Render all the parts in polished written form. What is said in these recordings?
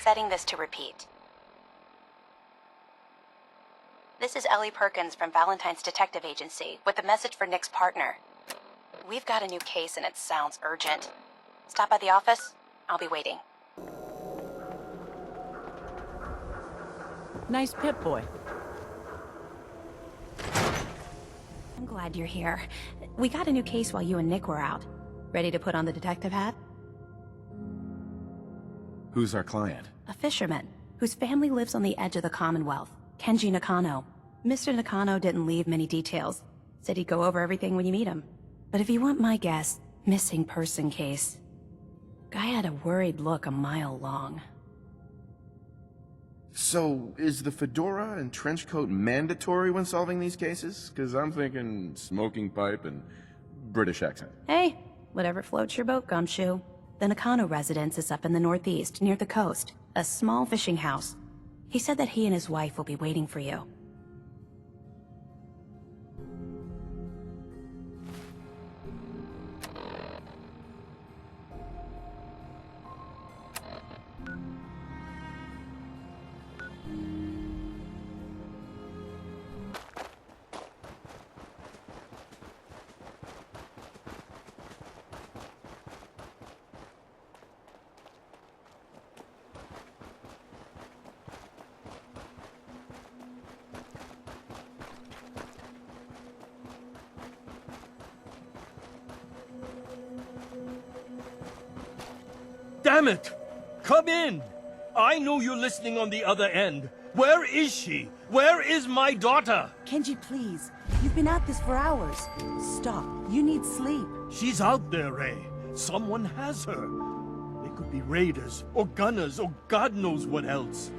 Setting this to repeat. This is Ellie Perkins from Valentines Detective Agency with a message for Nick's partner. We've got a new case and it sounds urgent. Stop by the office. I'll be waiting. Nice Pip-Boy. I'm glad you're here. We got a new case while you and Nick were out. Ready to put on the detective hat? Who's our client? A fisherman, whose family lives on the edge of the Commonwealth. Kenji Nakano. Mr. Nakano didn't leave many details. Said he'd go over everything when you meet him. But if you want my guess, missing person case. Guy had a worried look a mile long. So, is the fedora and trench coat mandatory when solving these cases? Because I'm thinking smoking pipe and British accent. Hey, whatever floats your boat, Gumshoe. The Nakano residence is up in the northeast, near the coast. A small fishing house. He said that he and his wife will be waiting for you. Damn it! Come in! I know you're listening on the other end. Where is she? Where is my daughter? Kenji, please. You've been at this for hours. Stop. You need sleep. She's out there, Ray. Someone has her. They could be raiders, or gunners, or God knows what else.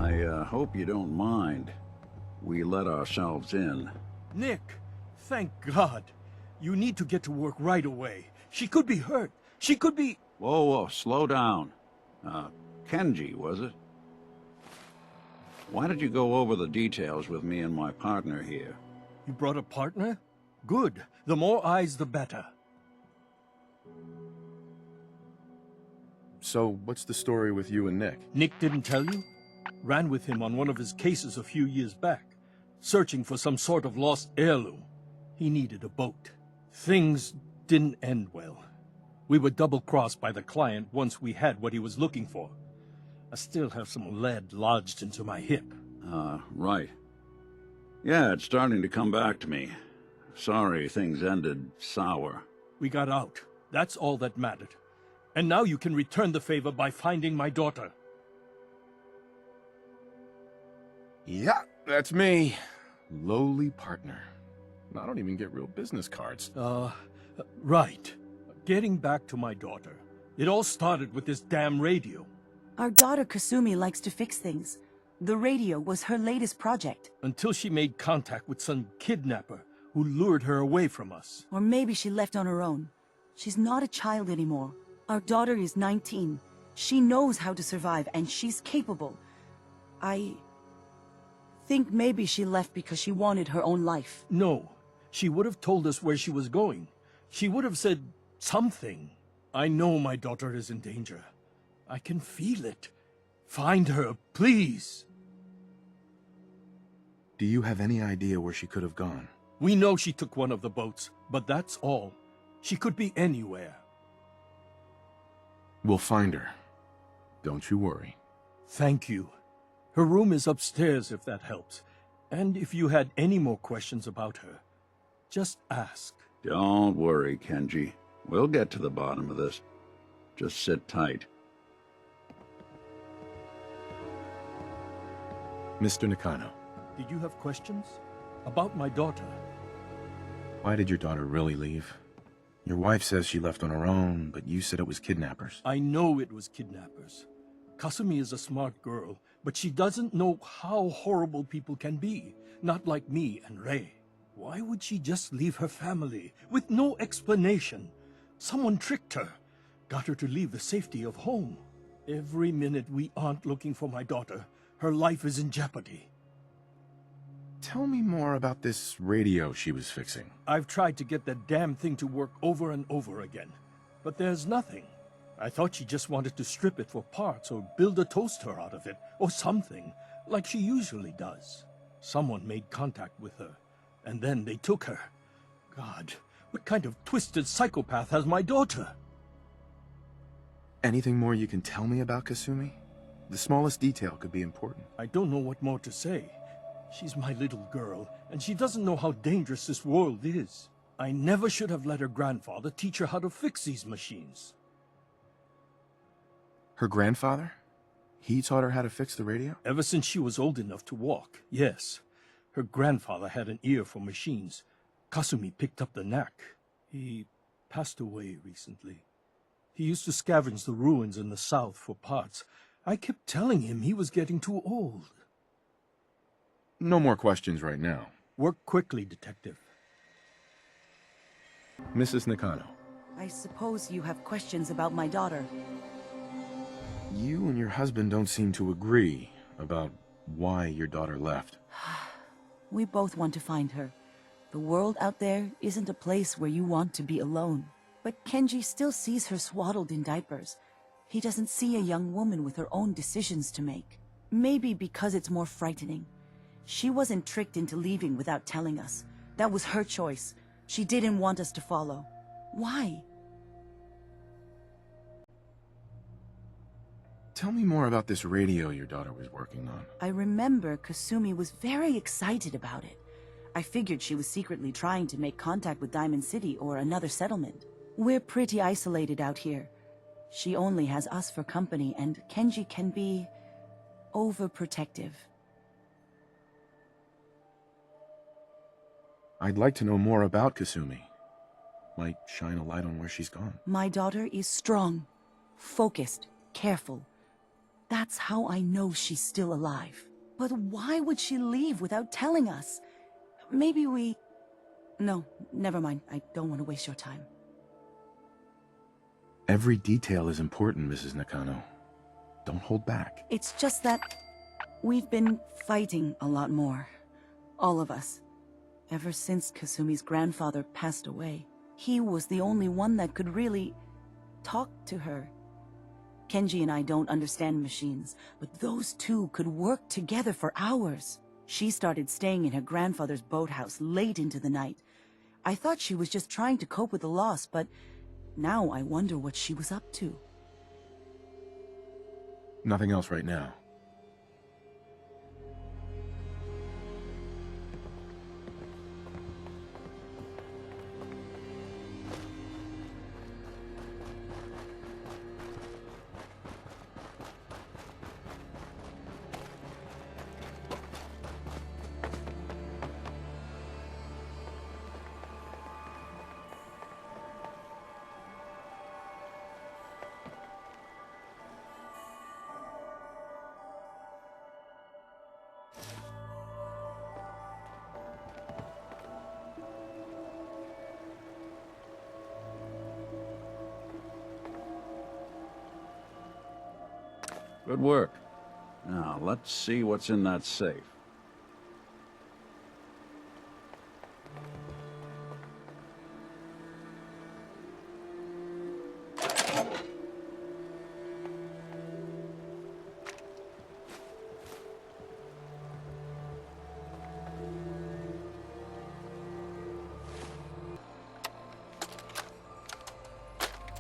I hope you don't mind. We let ourselves in. Nick, thank God. You need to get to work right away. She could be hurt. She could be... Whoa, slow down. Kenji, was it? Why did you go over the details with me and my partner here? You brought a partner? Good. The more eyes, the better. So, what's the story with you and Nick? Nick didn't tell you? Ran with him on one of his cases a few years back, searching for some sort of lost heirloom. He needed a boat. Things didn't end well. We were double-crossed by the client once we had what he was looking for. I still have some lead lodged into my hip. Right. Yeah, it's starting to come back to me. Sorry things ended sour. We got out. That's all that mattered. And now you can return the favor by finding my daughter. Yeah, that's me. Lowly partner. I don't even get real business cards. Right. Getting back to my daughter. It all started with this damn radio. Our daughter Kasumi likes to fix things. The radio was her latest project. Until she made contact with some kidnapper who lured her away from us. Or maybe she left on her own. She's not a child anymore. Our daughter is 19. She knows how to survive, and she's capable. I think maybe she left because she wanted her own life. No. She would have told us where she was going. She would have said something. I know my daughter is in danger. I can feel it. Find her, please. Do you have any idea where she could have gone? We know she took one of the boats, but that's all. She could be anywhere. We'll find her. Don't you worry. Thank you. Her room is upstairs if that helps. And if you had any more questions about her, just ask. Don't worry, Kenji. We'll get to the bottom of this. Just sit tight. Mr. Nakano. Did you have questions? About my daughter? Why did your daughter really leave? Your wife says she left on her own, but you said it was kidnappers. I know it was kidnappers. Kasumi is a smart girl, but she doesn't know how horrible people can be. Not like me and Ray. Why would she just leave her family, with no explanation? Someone tricked her, got her to leave the safety of home. Every minute we aren't looking for my daughter, her life is in jeopardy. Tell me more about this radio she was fixing. I've tried to get that damn thing to work over and over again, but there's nothing. I thought she just wanted to strip it for parts or build a toaster out of it, or something, like she usually does. Someone made contact with her, and then they took her. God, what kind of twisted psychopath has my daughter? Anything more you can tell me about Kasumi? The smallest detail could be important. I don't know what more to say. She's my little girl, and she doesn't know how dangerous this world is. I never should have let her grandfather teach her how to fix these machines. Her grandfather? He taught her how to fix the radio? Ever since she was old enough to walk, yes. Her grandfather had an ear for machines. Kasumi picked up the knack. He passed away recently. He used to scavenge the ruins in the south for parts. I kept telling him he was getting too old. No more questions right now. Work quickly, Detective. Mrs. Nakano, I suppose you have questions about my daughter. you and your husband don't seem to agree about why your daughter left. We both want to find her. The world out there isn't a place where you want to be alone. But Kenji still sees her swaddled in diapers. He doesn't see a young woman with her own decisions to make. Maybe because it's more frightening. She wasn't tricked into leaving without telling us. That was her choice. She didn't want us to follow. Why? Tell me more about this radio your daughter was working on. I remember Kasumi was very excited about it. I figured she was secretly trying to make contact with Diamond City or another settlement. We're pretty isolated out here. She only has us for company, and Kenji can be overprotective. I'd like to know more about Kasumi. Might shine a light on where she's gone. My daughter is strong, focused, careful. That's how I know she's still alive. But why would she leave without telling us? Maybe we... No, never mind. I don't want to waste your time. Every detail is important, Mrs. Nakano. Don't hold back. It's just that we've been fighting a lot more. All of us. Ever since Kasumi's grandfather passed away. He was the only one that could really talk to her. Kenji and I don't understand machines, but those two could work together for hours. She started staying in her grandfather's boathouse late into the night. I thought she was just trying to cope with the loss, but now I wonder what she was up to. Nothing else right now. Good work. Now, let's see what's in that safe.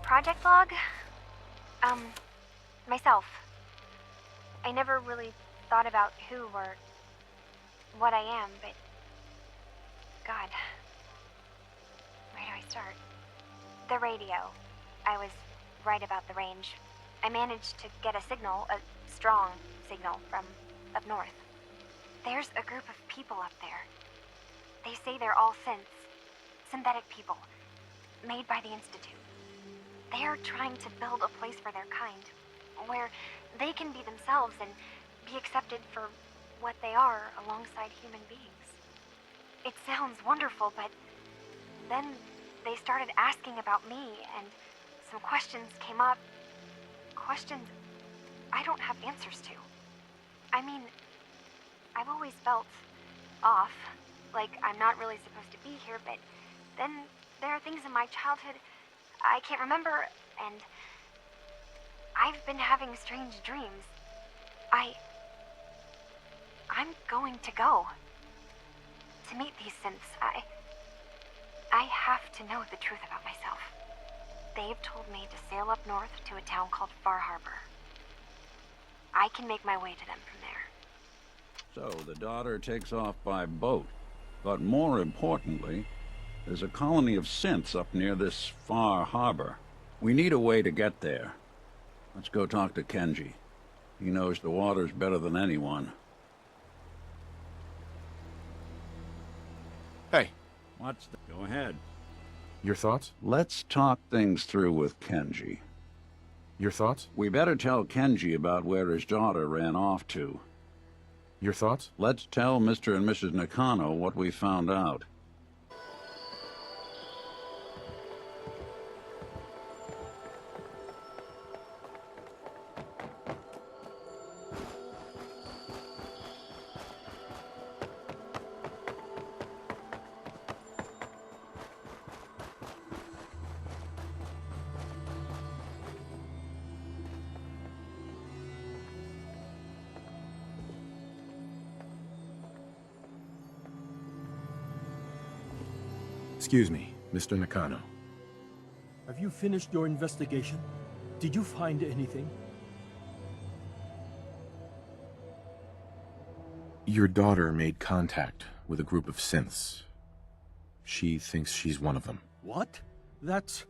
Project log? Myself. I never really thought about who or what I am, but God, where do I start? The radio. I was right about the range. I managed to get a signal, a strong signal from up north. There's a group of people up there. They say they're all synthetic people, made by the Institute. They are trying to build a place for their kind, where they can be themselves and be accepted for what they are alongside human beings. It sounds wonderful, but then they started asking about me, and some questions came up. Questions I don't have answers to. I mean, I've always felt off. Like I'm not really supposed to be here, but then there are things in my childhood I can't remember, and I've been having strange dreams. I'm going to go. To meet these synths, I have to know the truth about myself. They've told me to sail up north to a town called Far Harbor. I can make my way to them from there. So the daughter takes off by boat. But more importantly, there's a colony of synths up near this Far Harbor. We need a way to get there. Let's go talk to Kenji. He knows the waters better than anyone. Hey, Go ahead. your thoughts? Let's talk things through with Kenji. Your thoughts? We better tell Kenji about where his daughter ran off to. Your thoughts? Let's tell Mr. and Mrs. Nakano what we found out. Excuse me, Mr. Nakano. Have you finished your investigation? Did you find anything? Your daughter made contact with a group of synths. She thinks she's one of them. What? That's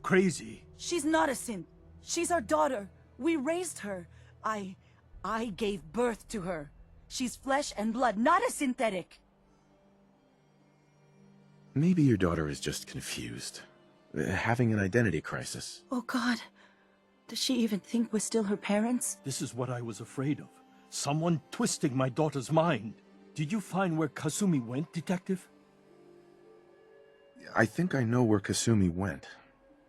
crazy. She's not a synth. She's our daughter. We raised her. I gave birth to her. She's flesh and blood, not a synthetic. Maybe your daughter is just confused. Having an identity crisis. Oh God. Does she even think we're still her parents? This is what I was afraid of. Someone twisting my daughter's mind. Did you find where Kasumi went, Detective? I think I know where Kasumi went.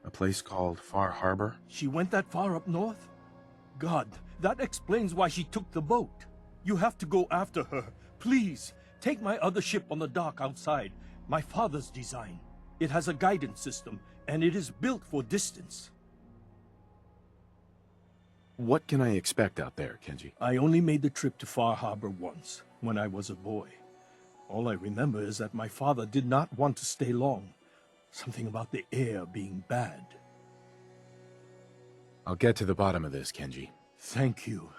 A place called Far Harbor. She went that far up north? God, that explains why she took the boat. You have to go after her. Please, take my other ship on the dock outside. My father's design. It has a guidance system, and it is built for distance. What can I expect out there, Kenji? I only made the trip to Far Harbor once, when I was a boy. All I remember is that my father did not want to stay long. Something about the air being bad. I'll get to the bottom of this, Kenji. Thank you.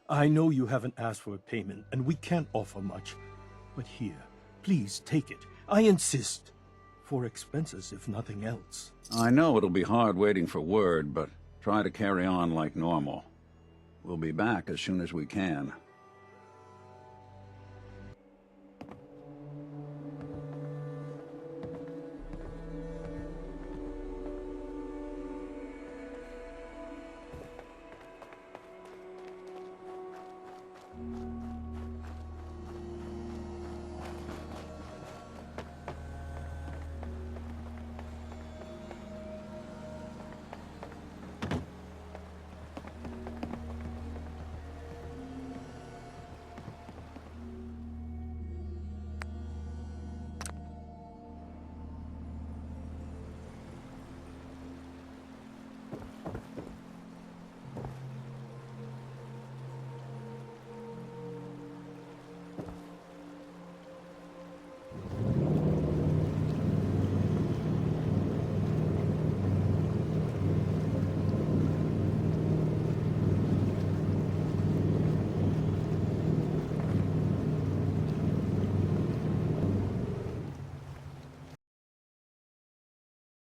I know you haven't asked for a payment, and we can't offer much. But here, please take it. I insist. For expenses, if nothing else. I know it'll be hard waiting for word, but try to carry on like normal. We'll be back as soon as we can.